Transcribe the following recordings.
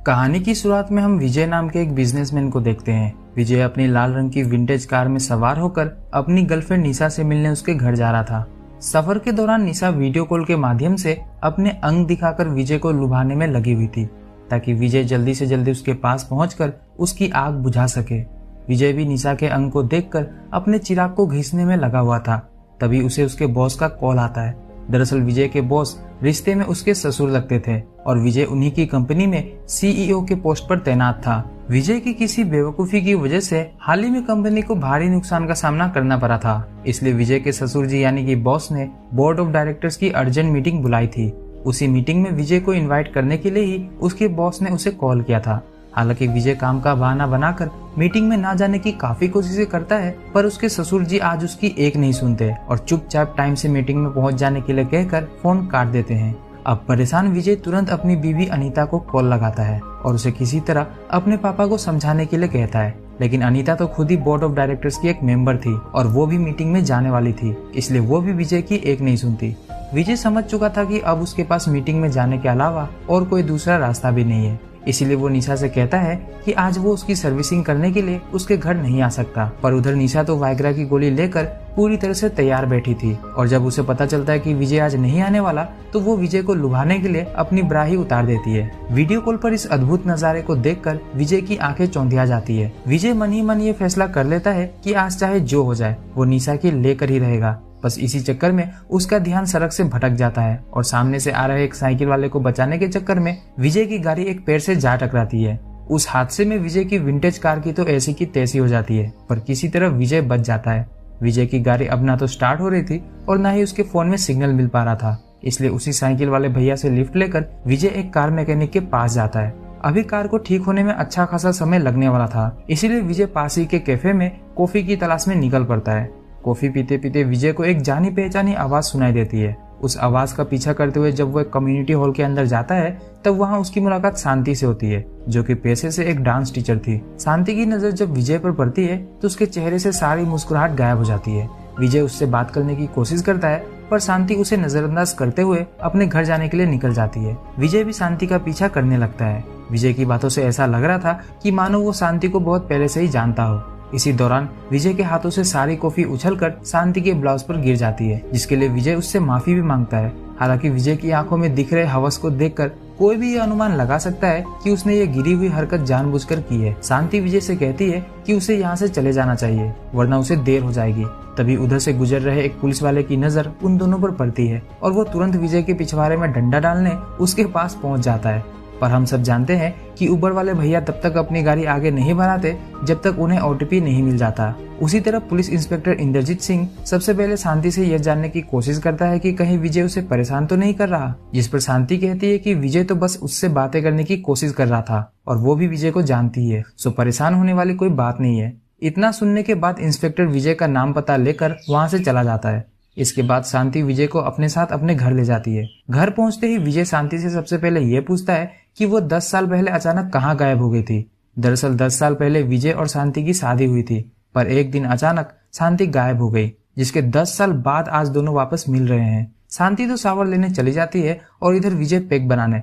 कहानी की शुरुआत में हम विजय नाम के एक बिजनेसमैन को देखते हैं। विजय अपनी लाल रंग की विंटेज कार में सवार होकर अपनी गर्लफ्रेंड निशा से मिलने उसके घर जा रहा था। सफर के दौरान निशा वीडियो कॉल के माध्यम से अपने अंग दिखाकर विजय को लुभाने में लगी हुई थी, ताकि विजय जल्दी से जल्दी उसके पास पहुंचकर उसकी आग बुझा सके। विजय भी निशा के अंग को देखकर अपने चिराग को घिसने में लगा हुआ था। तभी उसे उसके बॉस का कॉल आता है। दरअसल विजय के बॉस रिश्ते में उसके ससुर लगते थे और विजय उन्हीं की कंपनी में सीईओ के पोस्ट पर तैनात था। विजय की किसी बेवकूफी की वजह से हाल ही में कंपनी को भारी नुकसान का सामना करना पड़ा था। इसलिए विजय के ससुर जी यानी कि बॉस ने बोर्ड ऑफ डायरेक्टर्स की अर्जेंट मीटिंग बुलाई थी। उसी मीटिंग में विजय को इन्वाइट करने के लिए ही उसके बॉस ने उसे कॉल किया था। हालांकि विजय काम का बहाना बनाकर मीटिंग में ना जाने की काफी कोशिशें करता है, पर उसके ससुर जी आज उसकी एक नहीं सुनते और चुपचाप टाइम से मीटिंग में पहुंच जाने के लिए कहकर फोन काट देते हैं। अब परेशान विजय तुरंत अपनी बीवी अनीता को कॉल लगाता है और उसे किसी तरह अपने पापा को समझाने के लिए कहता है। लेकिन अनीता तो खुद ही बोर्ड ऑफ डायरेक्टर्स की एक मेंबर थी और वो भी मीटिंग में जाने वाली थी, इसलिए वो भी विजय की एक नहीं सुनती। विजय समझ चुका था कि अब उसके पास मीटिंग में जाने के अलावा और कोई दूसरा रास्ता भी नहीं है। इसीलिए वो निशा से कहता है कि आज वो उसकी सर्विसिंग करने के लिए उसके घर नहीं आ सकता। पर उधर निशा तो वाइग्रा की गोली लेकर पूरी तरह से तैयार बैठी थी और जब उसे पता चलता है कि विजय आज नहीं आने वाला, तो वो विजय को लुभाने के लिए अपनी ब्रा ही उतार देती है। वीडियो कॉल पर इस अद्भुत नजारे को देखकर विजय की आंखें चौंधिया जाती है। विजय मन ही मन ये फैसला कर लेता है कि आज चाहे जो हो जाए वो निशा की लेकर ही रहेगा। बस इसी चक्कर में उसका ध्यान सड़क से भटक जाता है और सामने से आ रहे एक साइकिल वाले को बचाने के चक्कर में विजय की गाड़ी एक पेड़ से जा टकराती है। उस हादसे में विजय की विंटेज कार की तो ऐसी की तैसी हो जाती है, पर किसी तरह विजय बच जाता है। विजय की गाड़ी अब ना तो स्टार्ट हो रही थी और ना ही उसके फोन में सिग्नल मिल पा रहा था, इसलिए उसी साइकिल वाले भैया से लिफ्ट लेकर विजय एक कार मैकेनिक के पास जाता है। अभी कार को ठीक होने में अच्छा खासा समय लगने वाला था, इसीलिए विजय पास ही के कैफे में कॉफी की तलाश में निकल पड़ता है। कॉफी पीते पीते विजय को एक जानी पहचानी आवाज सुनाई देती है। उस आवाज का पीछा करते हुए जब वो एक कम्युनिटी हॉल के अंदर जाता है, तब वहाँ उसकी मुलाकात शांति से होती है, जो कि पेशे से एक डांस टीचर थी। शांति की नजर जब विजय पर पड़ती है तो उसके चेहरे से सारी मुस्कुराहट गायब हो जाती है। विजय उससे बात करने की कोशिश करता है, पर शांति उसे नजरअंदाज करते हुए अपने घर जाने के लिए निकल जाती है। विजय भी शांति का पीछा करने लगता है। विजय की बातों से ऐसा लग रहा था कि मानो वो शांति को बहुत पहले से ही जानता हो। इसी दौरान विजय के हाथों से सारी कॉफी उछलकर शांति के ब्लाउज पर गिर जाती है, जिसके लिए विजय उससे माफी भी मांगता है। हालांकि विजय की आंखों में दिख रहे हवस को देखकर कोई भी ये अनुमान लगा सकता है कि उसने ये गिरी हुई हरकत जानबूझकर की है। शांति विजय से कहती है कि उसे यहाँ से चले जाना चाहिए, वरना उसे देर हो जाएगी। तभी उधर से गुजर रहे एक पुलिस वाले की नजर उन दोनों पर पड़ती है और वो तुरंत विजय के पिछवाड़े में डंडा डालने उसके पास पहुंच जाता है। पर हम सब जानते हैं कि उबर वाले भैया तब तक अपनी गाड़ी आगे नहीं बढ़ाते जब तक उन्हें ओटीपी नहीं मिल जाता। उसी तरह पुलिस इंस्पेक्टर इंद्रजीत सिंह सबसे पहले शांति से यह जानने की कोशिश करता है कि कहीं विजय उसे परेशान तो नहीं कर रहा, जिस पर शांति कहती है कि विजय तो बस उससे बातें करने की कोशिश कर रहा था और वो भी विजय को जानती है, सो परेशान होने वाली कोई बात नहीं है। इतना सुनने के बाद इंस्पेक्टर विजय का नाम पता लेकर वहाँ से चला जाता है। इसके बाद शांति विजय को अपने साथ अपने घर ले जाती है। घर पहुंचते ही विजय शांति से सबसे पहले ये पूछता है कि वो 10 साल पहले अचानक कहाँ गायब हो गई थी। दरअसल 10 साल पहले विजय और शांति की शादी हुई थी, पर एक दिन अचानक शांति गायब हो गई, जिसके 10 साल बाद आज दोनों वापस मिल रहे हैं। शांति तो शावर लेने चली जाती है और इधर विजय पेक बनाने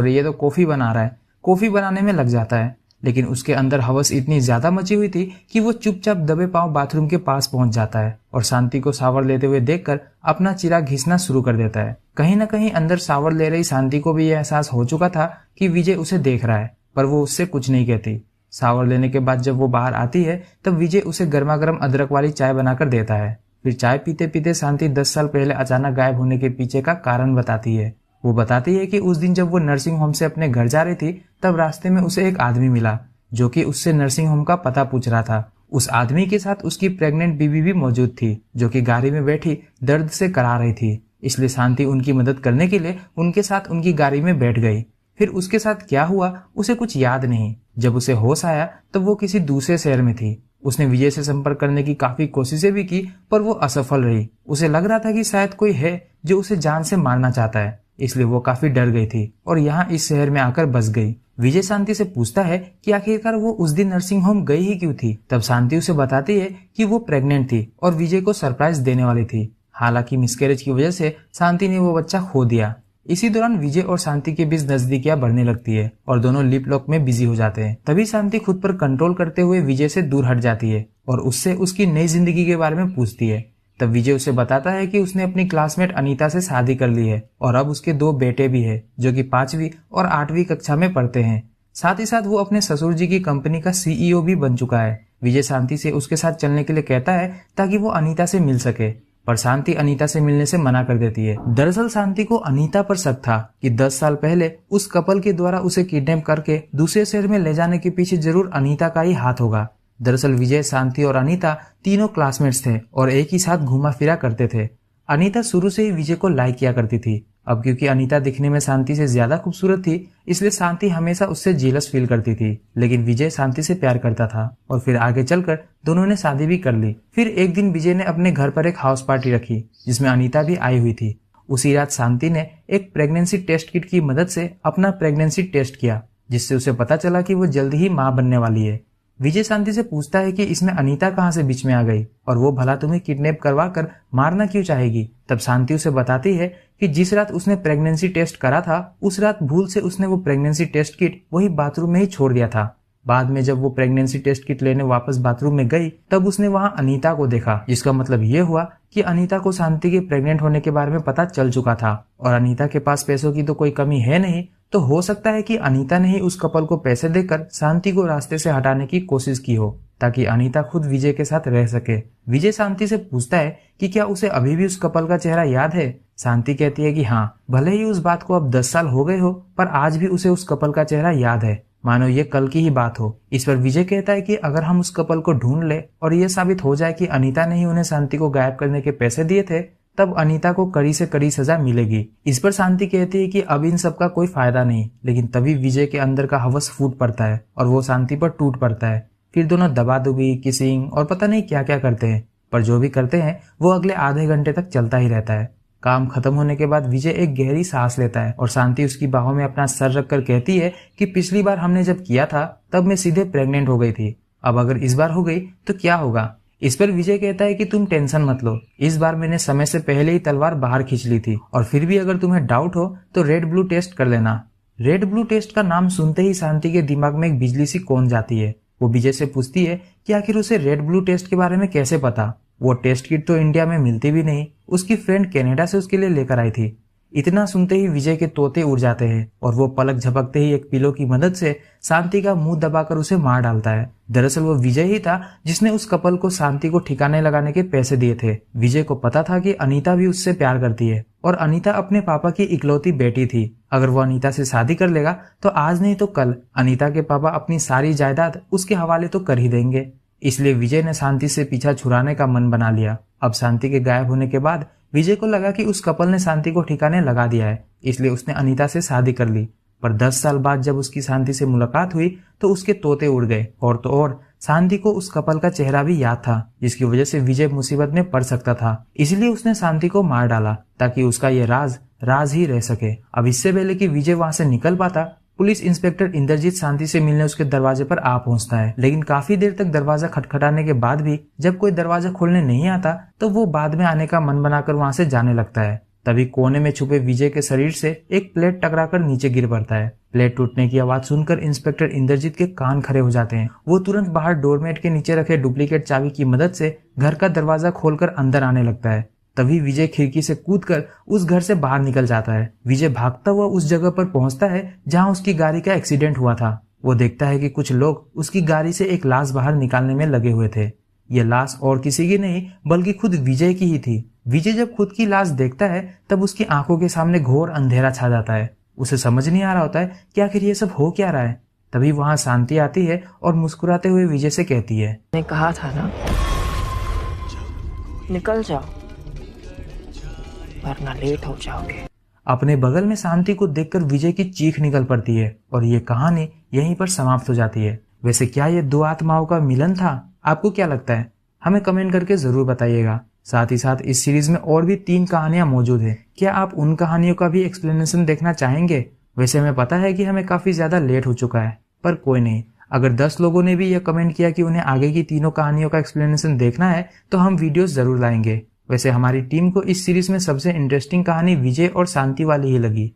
ये तो कॉफी बना रहा है, कॉफी बनाने में लग जाता है। लेकिन उसके अंदर हवस इतनी ज्यादा मची हुई थी कि वो चुपचाप दबे पांव बाथरूम के पास पहुंच जाता है और शांति को शावर लेते हुए देखकर अपना चिराग घिसना शुरू कर देता है। कहीं न कहीं अंदर शावर ले रही शांति को भी यह एहसास हो चुका था कि विजय उसे देख रहा है, पर वो उससे कुछ नहीं कहती। शावर लेने के बाद जब वो बाहर आती है तब विजय उसे गर्मा गर्म अदरक वाली चाय बनाकर देता है। फिर चाय पीते पीते शांति 10 साल पहले अचानक गायब होने के पीछे का कारण बताती है। वो बताती है कि उस दिन जब वो नर्सिंग होम से अपने घर जा रही थी, तब रास्ते में उसे एक आदमी मिला जो कि उससे नर्सिंग होम का पता पूछ रहा था। उस आदमी के साथ उसकी प्रेग्नेंट बीवी भी मौजूद थी, जो कि गाड़ी में बैठी दर्द से करा रही थी। इसलिए शांति उनकी मदद करने के लिए उनके साथ उनकी गाड़ी में बैठ गई। फिर उसके साथ क्या हुआ उसे कुछ याद नहीं। जब उसे होश आया तब वो किसी दूसरे शहर में थी। उसने विजय से संपर्क करने की काफी कोशिशें भी की, पर वो असफल रही। उसे लग रहा था कि शायद कोई है जो उसे जान से मारना चाहता है, इसलिए वो काफी डर गई थी और यहाँ इस शहर में आकर बस गई। विजय शांति से पूछता है कि आखिरकार वो उस दिन नर्सिंग होम गई ही क्यों थी। तब शांति उसे बताती है कि वो प्रेग्नेंट थी और विजय को सरप्राइज देने वाली थी। हालांकि मिसकैरेज की वजह से शांति ने वो बच्चा खो दिया। इसी दौरान विजय और शांति के बीच नजदीकियां बढ़ने लगती है और दोनों लिप लॉक में बिजी हो जाते हैं। तभी शांति खुद पर कंट्रोल करते हुए विजय से दूर हट जाती है और उससे उसकी नई जिंदगी के बारे में पूछती है। तब विजय उसे बताता है कि उसने अपनी क्लासमेट अनीता से शादी कर ली है और अब उसके 2 बेटे भी है जो कि 5वीं और 8वीं कक्षा में पढ़ते हैं। साथ ही साथ वो अपने ससुर जी की कंपनी का CEO भी बन चुका है। विजय शांति से उसके साथ चलने के लिए कहता है ताकि वो अनीता से मिल सके, पर शांति अनीता से मिलने से मना कर देती है। दरअसल शांति को अनीता पर शक था कि 10 साल पहले उस कपल के द्वारा उसे किडनैप करके दूसरे शहर में ले जाने के पीछे जरूर अनीता का ही हाथ होगा। दरअसल विजय, शांति और अनीता तीनों क्लासमेट्स थे और एक ही साथ घूमा फिरा करते थे। अनीता शुरू से ही विजय को लाइक किया करती थी। अब क्योंकि अनीता दिखने में शांति से ज्यादा खूबसूरत थी, इसलिए शांति हमेशा उससे जेलस फील करती थी। लेकिन विजय शांति से प्यार करता था और फिर आगे चलकर दोनों ने शादी भी कर ली। फिर एक दिन विजय ने अपने घर पर एक हाउस पार्टी रखी जिसमें अनीता भी आई हुई थी। उसी रात शांति ने एक प्रेगनेंसी टेस्ट किट की मदद से अपना प्रेगनेंसी टेस्ट किया, जिससे उसे पता चला कि वो जल्द ही मां बनने वाली है। विजय शांति से पूछता है कि इसमें अनीता कहां से बीच में आ गई और वो भला तुम्हें किडनैप करवा कर मारना क्यों चाहेगी। तब शांति उसे बताती है कि जिस रात उसने प्रेगनेंसी टेस्ट करा था उस रात भूल से उसने वो प्रेगनेंसी टेस्ट किट वही बाथरूम में ही छोड़ दिया था। बाद में जब वो प्रेगनेंसी टेस्ट किट लेने वापस बाथरूम में गई तब उसने वहां अनीता को देखा, जिसका मतलब ये हुआ कि अनीता को शांति के प्रेग्नेंट होने के बारे में पता चल चुका था और अनीता के पास पैसों की तो कोई कमी है नहीं, तो हो सकता है कि अनीता ने ही उस कपल को पैसे देकर शांति को रास्ते से हटाने की कोशिश की हो ताकि अनीता खुद विजय के साथ रह सके। विजय शांति से पूछता है कि क्या उसे अभी भी उस कपल का चेहरा याद है। शांति कहती है कि हाँ, भले ही उस बात को अब 10 साल हो गए हो पर आज भी उसे उस कपल का चेहरा याद है, मानो ये कल की ही बात हो। इस पर विजय कहता है कि अगर हम उस कपल को ढूंढ ले और ये साबित हो जाए कि अनीता ने ही उन्हें शांति को गायब करने के पैसे दिए थे, तब अनीता को कड़ी से कड़ी सजा मिलेगी। इस पर शांति कहती है कि अब इन सब का कोई फायदा नहीं, लेकिन तभी विजय के अंदर का हवस फूट पड़ता है और वो शांति पर टूट पड़ता है। फिर दोनों दबादुबी, किसिंग और पता नहीं क्या क्या करते हैं, पर जो भी करते हैं वो अगले आधे घंटे तक चलता ही रहता है। काम खत्म होने के बाद विजय एक गहरी सांस लेता है और शांति उसकी बाहों में अपना सर रखकर कहती है कि पिछली बार हमने जब किया था तब मैं सीधे प्रेग्नेंट हो गई थी, अब अगर इस बार हो गई तो क्या होगा। इस पर विजय कहता है कि तुम टेंशन मत लो, इस बार मैंने समय से पहले ही तलवार बाहर खींच ली थी और फिर भी अगर तुम्हें डाउट हो तो रेड ब्लू टेस्ट कर लेना। रेड ब्लू टेस्ट का नाम सुनते ही शांति के दिमाग में एक बिजली सी कौन जाती है। वो विजय से पूछती है कि आखिर उसे रेड ब्लू टेस्ट के बारे में कैसे पता। वो टेस्ट किट तो इंडिया में मिलती भी नहीं, उसकी फ्रेंड कनाडा से उसके लिए लेकर आई थी। इतना सुनते ही विजय के तोते उड़ जाते हैं और वो पलक झपकते ही एक पिलो की मदद से शांति का मुंह दबाकर उसे मार डालता है। दरअसल वो विजय ही था जिसने उस कपल को शांति को ठिकाने लगाने के पैसे दिए थे। विजय को पता था कि अनीता भी उससे प्यार करती है और अनीता अपने पापा की इकलौती बेटी थी। अगर वो अनीता से शादी कर लेगा तो आज नहीं तो कल अनीता के पापा अपनी सारी जायदाद उसके हवाले तो कर ही देंगे। इसलिए विजय ने शांति से पीछा छुड़ाने का मन बना लिया। अब शांति के गायब होने के बाद विजय को लगा कि उस कपल ने शांति को ठिकाने लगा दिया है, इसलिए उसने अनीता से शादी कर ली। पर 10 साल बाद जब उसकी शांति से मुलाकात हुई तो उसके तोते उड़ गए और तो और शांति को उस कपल का चेहरा भी याद था, जिसकी वजह से विजय मुसीबत में पड़ सकता था। इसलिए उसने शांति को मार डाला ताकि उसका ये राज ही रह सके। अब इससे पहले कि विजय वहां से निकल पाता, पुलिस इंस्पेक्टर इंद्रजीत शांति से मिलने उसके दरवाजे पर आ पहुंचता है। लेकिन काफी देर तक दरवाजा खटखटाने के बाद भी जब कोई दरवाजा खोलने नहीं आता तो वो बाद में आने का मन बनाकर वहां से जाने लगता है। तभी कोने में छुपे विजय के शरीर से एक प्लेट टकराकर नीचे गिर पड़ता है। प्लेट टूटने की आवाज सुनकर इंस्पेक्टर इंद्रजीत के कान खड़े हो जाते हैं। वो तुरंत बाहर डोरमेट के नीचे रखे डुप्लीकेट चाबी की मदद से घर का दरवाजा खोलकर अंदर आने लगता है। तभी विजय खिड़की से कूदकर उस घर से बाहर निकल जाता है। विजय भागता हुआ उस जगह पर पहुंचता है जहां उसकी गाड़ी का एक्सीडेंट हुआ था। वो देखता है कि कुछ लोग उसकी गाड़ी से एक लाश बाहर निकालने में लगे हुए थे। ये लाश और किसी की नहीं बल्कि खुद विजय की ही थी। विजय जब खुद की लाश देखता है तब उसकी आंखों के सामने घोर अंधेरा छा जाता है। उसे समझ नहीं आ रहा होता है कि आखिर ये सब हो क्या रहा है। तभी वहां शांति आती है और मुस्कुराते हुए विजय से कहती है, मैंने कहा था ना, निकल जाओ वरना लेट हो जाओगे। अपने बगल में शांति को देखकर विजय की चीख निकल पड़ती है और ये कहानी यहीं पर समाप्त हो जाती है। वैसे क्या ये दो आत्माओं का मिलन था? आपको क्या लगता है? हमें कमेंट करके जरूर बताइएगा। साथ ही साथ इस सीरीज में और भी 3 कहानियां मौजूद है। क्या आप उन कहानियों का भी एक्सप्लेनेशन देखना चाहेंगे? वैसे हमें पता है कि हमें काफी ज्यादा लेट हो चुका है, पर कोई नहीं, अगर 10 लोगों ने भी यह कमेंट किया कि उन्हें आगे की तीनों कहानियों का एक्सप्लेनेशन देखना है तो हम वीडियोस जरूर लाएंगे। वैसे हमारी टीम को इस सीरीज में सबसे इंटरेस्टिंग कहानी विजय और शांति वाली ही लगी।